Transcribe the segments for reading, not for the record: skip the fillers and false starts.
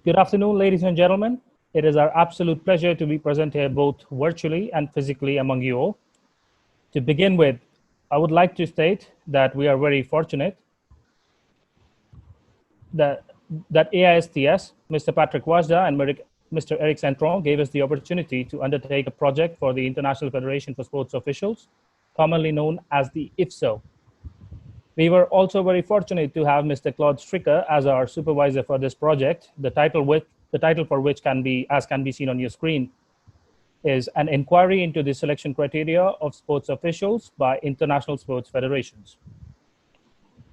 Good afternoon, ladies and gentlemen. It is our absolute pleasure to be present here both virtually and physically among you all. To begin with, I would like to state that we are very fortunate that, that AISTS, Mr. Patrick Wajda and Mr. Eric Centron gave us the opportunity to undertake a project for the International Federation for Sports Officials, commonly known as the IFSO. We were also very fortunate to have Mr. Claude Stricker as our supervisor for this project. The title for which can be seen on your screen, is an inquiry into the selection criteria of sports officials by international sports federations.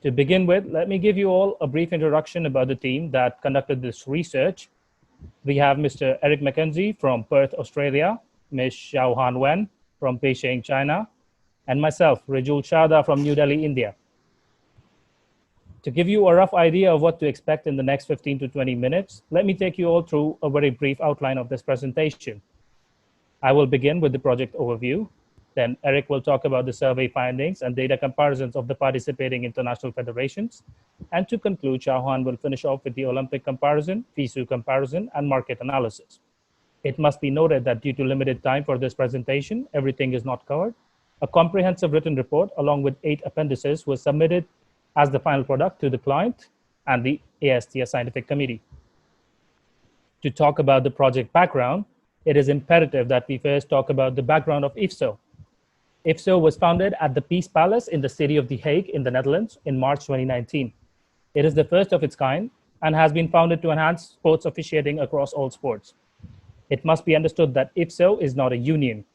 To begin with, let me give you all a brief introduction about the team that conducted this research. We have Mr. Eric McKenzie from Perth, Australia, Ms. Xiaohan Wen from Beijing, China, and myself, Rajul Shada from New Delhi, India. To give you a rough idea of what to expect in the next 15 to 20 minutes, let me take you all through a very brief outline of this presentation. I will begin with the project overview. Then Eric will talk about the survey findings and data comparisons of the participating international federations. And to conclude, Xiaohan will finish off with the Olympic comparison, FISU comparison, and market analysis. It must be noted that due to limited time for this presentation, everything is not covered. A comprehensive written report along with 8 appendices was submitted as the final product to the client and the AISTS Scientific Committee. To talk about the project background, it is imperative that we first talk about the background of IFSO. IFSO was founded at the Peace Palace in the city of The Hague in the Netherlands in March 2019. It is the first of its kind and has been founded to enhance sports officiating across all sports. It must be understood that IFSO is not a union.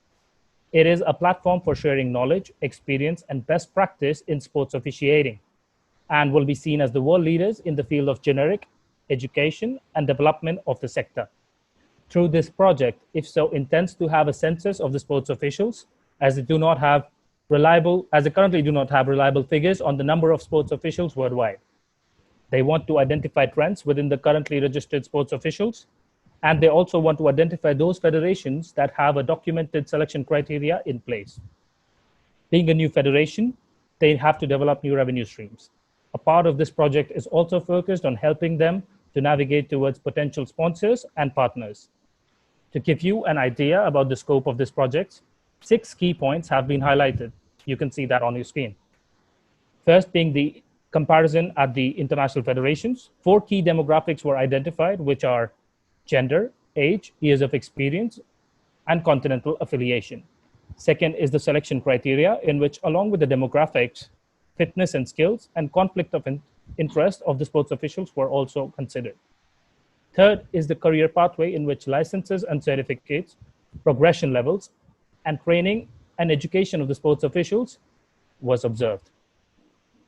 It is a platform for sharing knowledge, experience, and best practice in sports officiating, and will be seen as the world leaders in the field of generic education and development of the sector. Through this project, IFSO intends to have a census of the sports officials, as they currently do not have reliable figures on the number of sports officials worldwide. They want to identify trends within the currently registered sports officials, and they also want to identify those federations that have a documented selection criteria in place. Being a new federation, they have to develop new revenue streams. A part of this project is also focused on helping them to navigate towards potential sponsors and partners. To give you an idea about the scope of this project, 6 key points have been highlighted. You can see that on your screen. First being the comparison at the international federations. 4 key demographics were identified, which are gender, age, years of experience, and continental affiliation. Second is the selection criteria, in which along with the demographics, fitness and skills, and conflict of interest of the sports officials were also considered. Third is the career pathway, in which licenses and certificates, progression levels, and training and education of the sports officials was observed.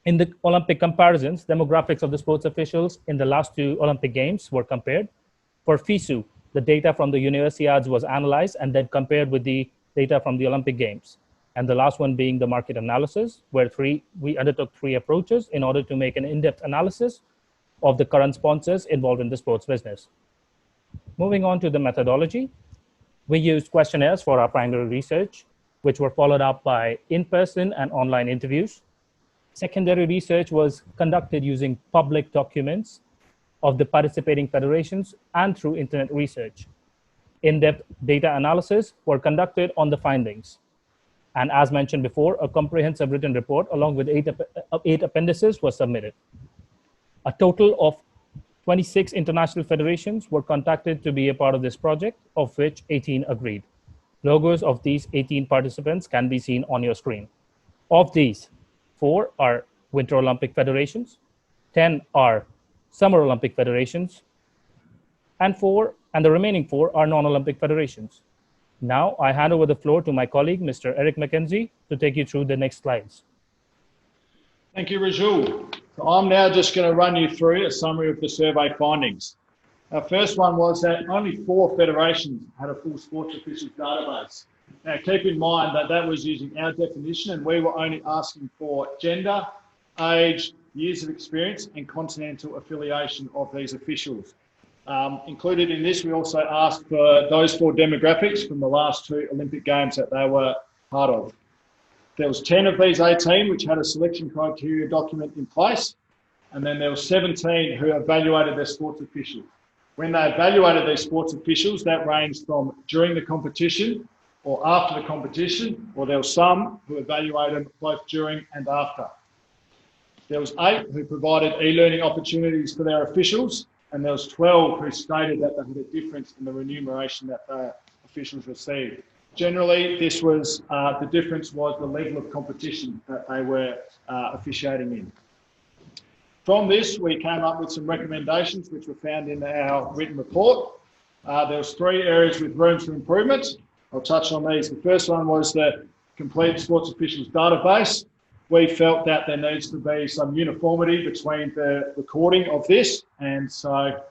In the Olympic comparisons, demographics of the sports officials in the last 2 Olympic Games were compared. For FISU, the data from the Universiades was analyzed and then compared with the data from the Olympic Games. And the last one being the market analysis, where we undertook 3 approaches in order to make an in-depth analysis of the current sponsors involved in the sports business. Moving on to the methodology, we used questionnaires for our primary research, which were followed up by in-person and online interviews. Secondary research was conducted using public documents of the participating federations and through internet research. In-depth data analysis were conducted on the findings. And as mentioned before, a comprehensive written report along with 8 appendices was submitted. A total of 26 international federations were contacted to be a part of this project, of which 18 agreed. Logos of these 18 participants can be seen on your screen. Of these, 4 are Winter Olympic federations, 10 are Summer Olympic federations, and the remaining 4 are non-Olympic federations. Now I hand over the floor to my colleague, Mr. Eric McKenzie, to take you through the next slides. Thank you, Rajul. So I'm now just going to run you through a summary of the survey findings. Our first one was that only 4 federations had a full sports officials database. Now keep in mind that that was using our definition, and we were only asking for gender, age, years of experience, and continental affiliation of these officials. Included in this, we also asked for those 4 demographics from the last 2 Olympic Games that they were part of. There was 10 of these 18 which had a selection criteria document in place, and then there were 17 who evaluated their sports officials. When they evaluated these sports officials, that ranged from during the competition or after the competition, or there were some who evaluated them both during and after. There was 8 who provided e-learning opportunities for their officials, and there was 12 who stated that they had a difference in the remuneration that the officials received. Generally, this was the difference was the level of competition that they were officiating in. From this, we came up with some recommendations which were found in our written report. There was 3 areas with room for improvement. I'll touch on these. The first one was the complete sports officials database. We felt that there needs to be some uniformity between the recording of this, and so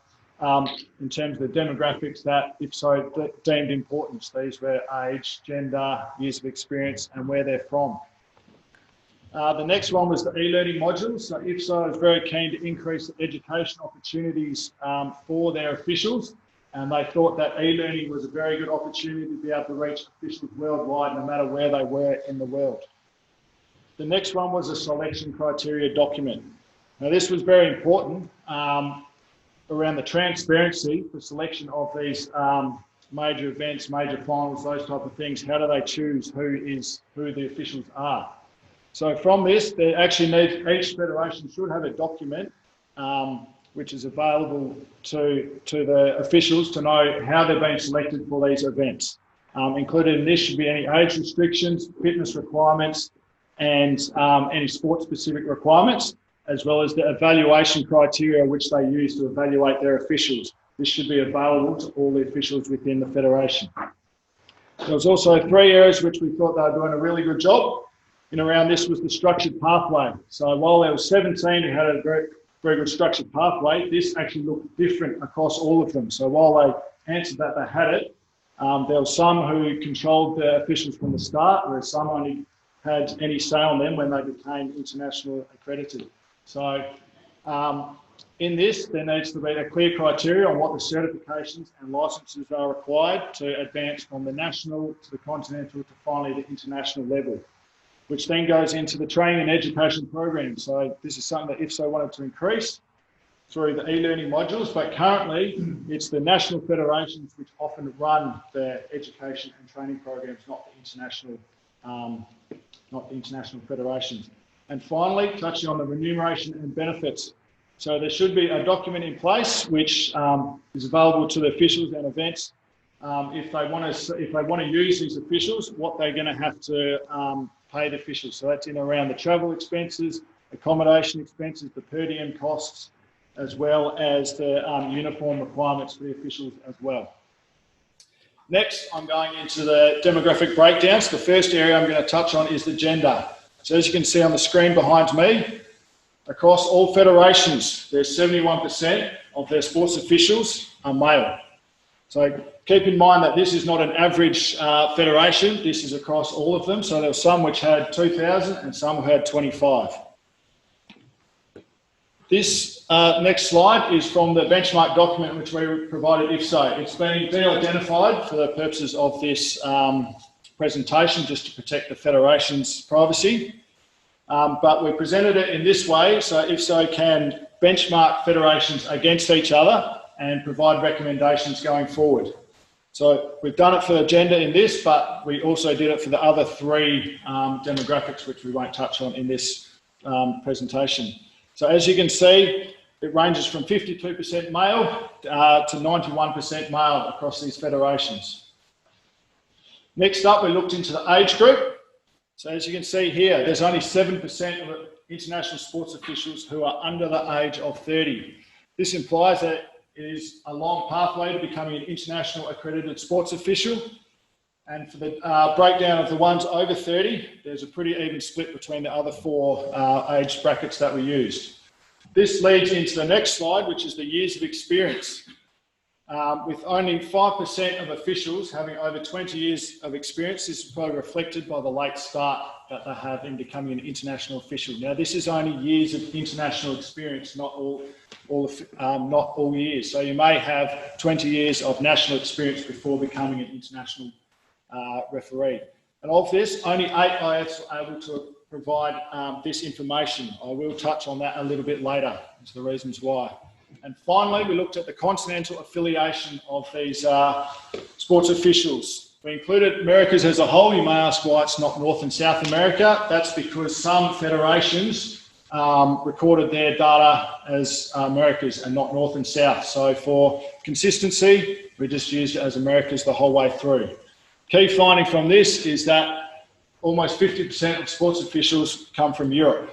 in terms of the demographics that IFSO deemed important, these were age, gender, years of experience, and where they're from. The next one was the e-learning modules. So IFSO is very keen to increase the education opportunities for their officials, and they thought that e-learning was a very good opportunity to be able to reach officials worldwide, no matter where they were in the world. The next one was a selection criteria document. Now, this was very important around the transparency for selection of these major events, major finals, those type of things. How do they choose who the officials are? So from this, they actually each federation should have a document which is available to the officials to know how they're being selected for these events. Included in this should be any age restrictions, fitness requirements, and any sport-specific requirements, as well as the evaluation criteria which they use to evaluate their officials. This should be available to all the officials within the federation. There was also 3 areas which we thought they were doing a really good job. And around this was the structured pathway. So while there were 17 who had a very good structured pathway, this actually looked different across all of them. So while they answered that they had it, there were some who controlled the officials from the start, whereas some only had any say on them when they became international accredited. So in this, there needs to be a clear criteria on what the certifications and licenses are required to advance from the national to the continental to finally the international level, which then goes into the training and education program. So this is something that IFSO wanted to increase through the e-learning modules, but currently it's the national federations which often run the education and training programs, not the international federations. And finally, touching on the remuneration and benefits. So there should be a document in place which is available to the officials and events if they want to use these officials, what they're going to have to pay the officials. So that's in around the travel expenses, accommodation expenses, the per diem costs, as well as the uniform requirements for the officials as well. Next, I'm going into the demographic breakdowns. The first area I'm going to touch on is the gender. So as you can see on the screen behind me, across all federations, there's 71% of their sports officials are male. So keep in mind that this is not an average federation. This is across all of them. So there were some which had 2,000 and some who had 25. This next slide is from the benchmark document which we provided IFSO. It's been de-identified for the purposes of this presentation, just to protect the federation's privacy. But we presented it in this way so IFSO can benchmark federations against each other and provide recommendations going forward. So we've done it for the gender in this, but we also did it for the other 3 demographics, which we won't touch on in this presentation. So as you can see, it ranges from 52% male to 91% male across these federations. Next up, we looked into the age group. So as you can see here, there's only 7% of international sports officials who are under the age of 30. This implies that it is a long pathway to becoming an international accredited sports official. And for the breakdown of the ones over 30, there's a pretty even split between the other 4 age brackets that we used. This leads into the next slide, which is the years of experience. With only 5% of officials having over 20 years of experience, this is probably reflected by the late start that they have in becoming an international official. Now, this is only years of international experience, not all years. So you may have 20 years of national experience before becoming an international referee. And of this, only 8 IFs are able to provide this information. I will touch on that a little bit later, as the reasons why. And finally, we looked at the continental affiliation of these sports officials. We included Americas as a whole. You may ask why it's not North and South America. That's because some federations recorded their data as Americas and not North and South. So for consistency, we just used it as Americas the whole way through. Key finding from this is that almost 50% of sports officials come from Europe.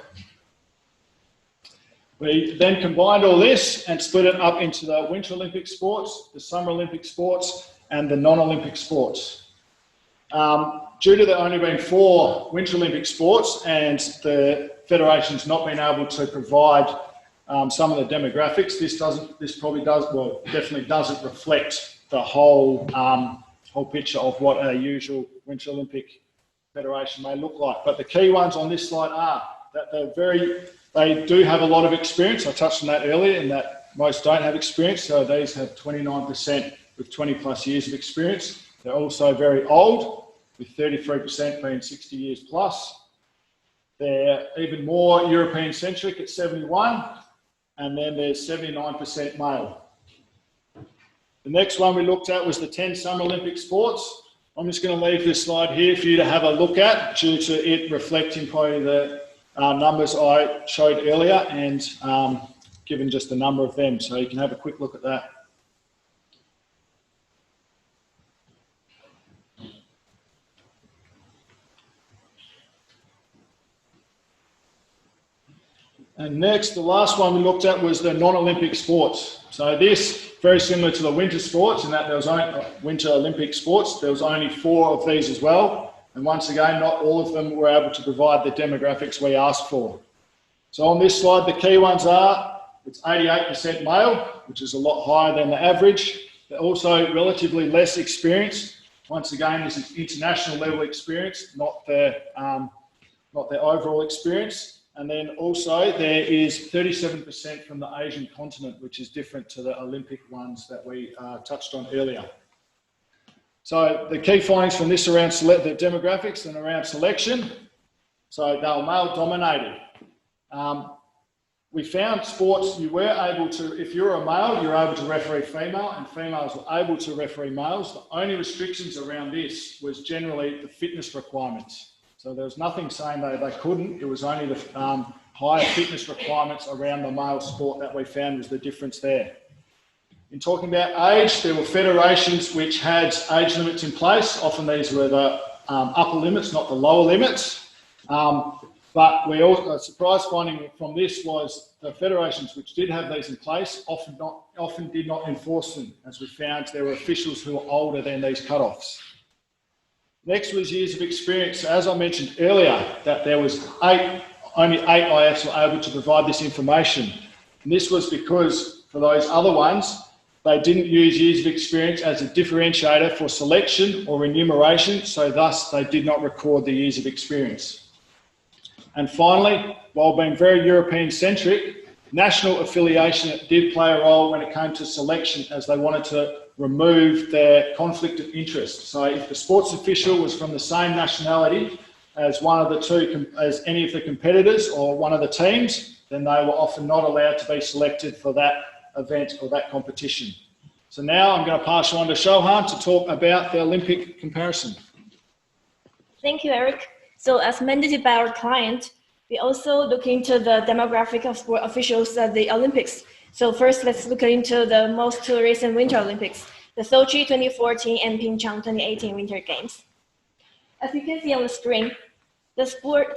We then combined all this and split it up into the Winter Olympic sports, the Summer Olympic sports, and the non-Olympic sports. Due to there only being 4 Winter Olympic sports and the federations not being able to provide some of the demographics, this definitely doesn't reflect the whole picture of what a usual Winter Olympic federation may look like. But the key ones on this slide are that they do have a lot of experience. I touched on that earlier, in that most don't have experience. So these have 29% with 20 plus years of experience. They're also very old, with 33% being 60 years plus. They're even more European centric at 71, and then there's 79% male. The next one we looked at was the 10 Summer Olympic sports. I'm just going to leave this slide here for you to have a look at, due to it reflecting probably the numbers I showed earlier, and given just the number of them. So you can have a quick look at that. And next, the last one we looked at was the non-Olympic sports. So this, very similar to the winter sports, in that there was only Winter Olympic sports. There was only 4 of these as well. And once again, not all of them were able to provide the demographics we asked for. So on this slide, the key ones are, it's 88% male, which is a lot higher than the average. They're also relatively less experienced. Once again, this is international level experience, not their overall experience. And then also there is 37% from the Asian continent, which is different to the Olympic ones that we touched on earlier. So the key findings from this around the demographics and around selection. So they were male dominated. We found sports you were able to, if you're a male, you're able to referee female, and females were able to referee males. The only restrictions around this was generally the fitness requirements. So there was nothing saying they couldn't. It was only the higher fitness requirements around the male sport that we found was the difference there. In talking about age, there were federations which had age limits in place. Often these were the upper limits, not the lower limits. But a surprise finding from this was the federations which did have these in place often did not enforce them, as we found there were officials who were older than these cutoffs. Next was years of experience. So as I mentioned earlier, that there was only 8 IFs were able to provide this information. And this was because for those other ones, they didn't use years of experience as a differentiator for selection or remuneration, so thus they did not record the years of experience. And finally, while being very European-centric, national affiliation did play a role when it came to selection, as they wanted to remove their conflict of interest. So if the sports official was from the same nationality as as any of the competitors or one of the teams, then they were often not allowed to be selected for that event or that competition. So now I'm going to pass you on to Shohan to talk about the Olympic comparison. Thank you, Eric. So as mandated by our client, we also look into the demographic of sport officials at the Olympics. So first, let's look into the most 2 recent Winter Olympics, the Sochi 2014 and Pyeongchang 2018 Winter Games. As you can see on the screen, the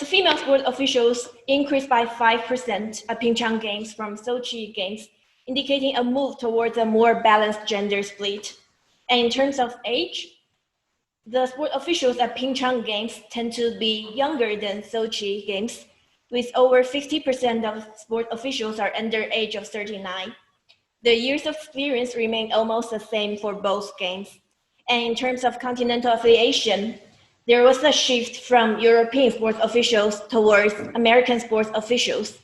female sport officials increased by 5% at Pyeongchang Games from Sochi Games, indicating a move towards a more balanced gender split. And in terms of age, the sport officials at Pyeongchang Games tend to be younger than Sochi Games, with over 50% of sport officials are under age of 39. The years of experience remain almost the same for both games. And in terms of continental affiliation, there was a shift from European sports officials towards American sports officials.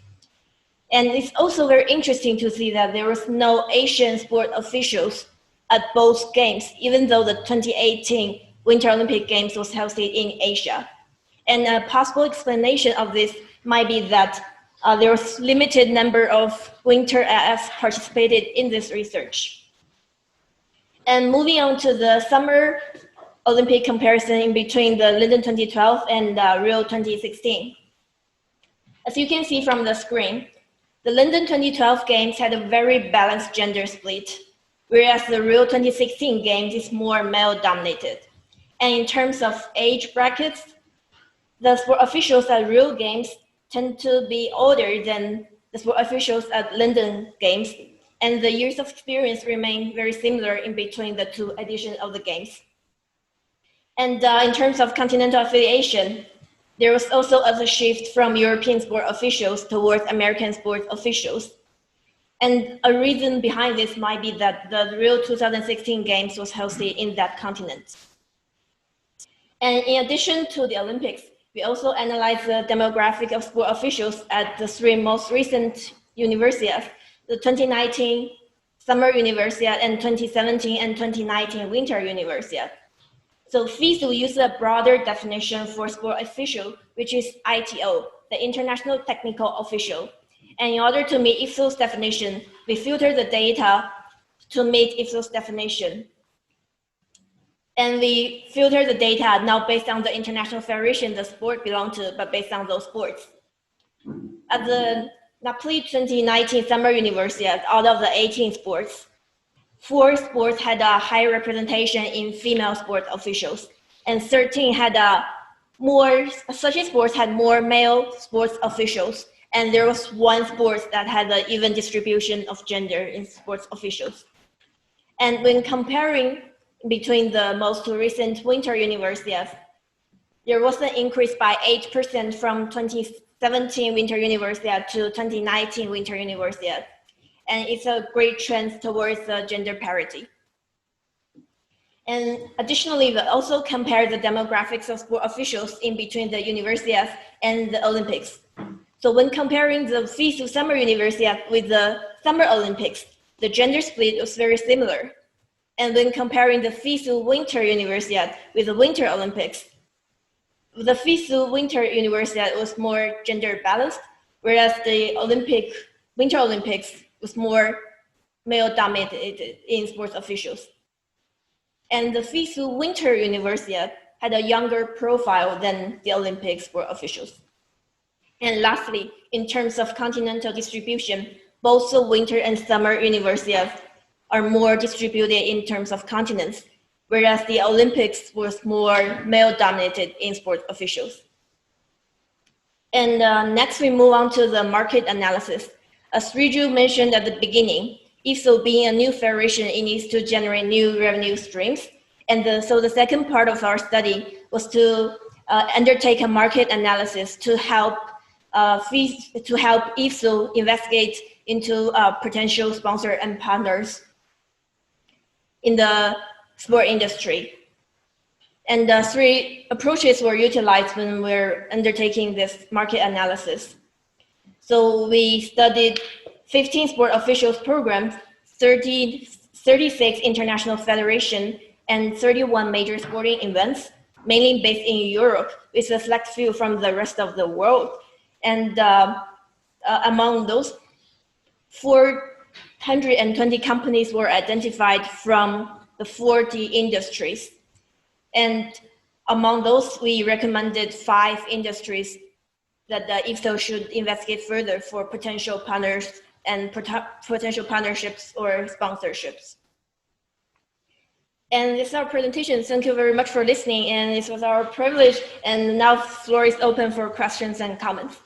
And it's also very interesting to see that there was no Asian sport officials at both games, even though the 2018 Winter Olympic Games was hosted in Asia. And a possible explanation of this might be that there was limited number of winter AFs participated in this research. And moving on to the summer Olympic comparison in between the London 2012 and Rio 2016. As you can see from the screen, the London 2012 Games had a very balanced gender split, whereas the Rio 2016 Games is more male-dominated. And in terms of age brackets, the sport officials at Rio Games tend to be older than the sport officials at London Games, and the years of experience remain very similar in between the two editions of the Games. And in terms of continental affiliation, there was also a shift from European sport officials towards American sport officials. And a reason behind this might be that the Rio 2016 Games was hosted in that continent. And in addition to the Olympics, we also analyzed the demographic of sport officials at the three most recent Universiades, the 2019 Summer Universiade and 2017 and 2019 Winter Universiade. So FISU uses a broader definition for sport official, which is ITO, the International Technical Official. And in order to meet IFSO's definition, we filter the data to meet IFSO's definition. And we filter the data not based on the international federation the sport belongs to, but based on those sports. At the Napoli 2019 Summer Universiade, out of the 18 sports, 4 sports had a higher representation in female sport officials, and 13 had such sports had more male sports officials, and there was 1 sport that had an even distribution of gender in sports officials. And when comparing between the most recent Winter Universiades, there was an increase by 8% from 2017 Winter Universiade to 2019 Winter Universiade. And it's a great trend towards gender parity. And additionally, we also compare the demographics of sport officials in between the Universiades and the Olympics. So when comparing the FISU Summer Universiade with the Summer Olympics, the gender split was very similar. And when comparing the FISU Winter Universiade with the Winter Olympics, the FISU Winter Universiade was more gender balanced, whereas the Winter Olympics was more male-dominated in sports officials. And the FISU Winter Universiade had a younger profile than the Olympic sport officials. And lastly, in terms of continental distribution, both the Winter and Summer Universiades are more distributed in terms of continents, whereas the Olympics was more male-dominated in sport officials. And next we move on to the market analysis. As Riju mentioned at the beginning, IFSO being a new federation, it needs to generate new revenue streams. And so the second part of our study was to undertake a market analysis to help IFSO investigate into potential sponsors and partners in the sport industry. And 3 approaches were utilized when we're undertaking this market analysis. So we studied 15 sport officials programs, 36 international federations, and 31 major sporting events, mainly based in Europe, with a select few from the rest of the world. And among those, 420 companies were identified from the 40 industries. And among those, we recommended 5 industries that the IFSO should investigate further for potential partners and potential partnerships or sponsorships. And this is our presentation. Thank you very much for listening. And this was our privilege. And now the floor is open for questions and comments.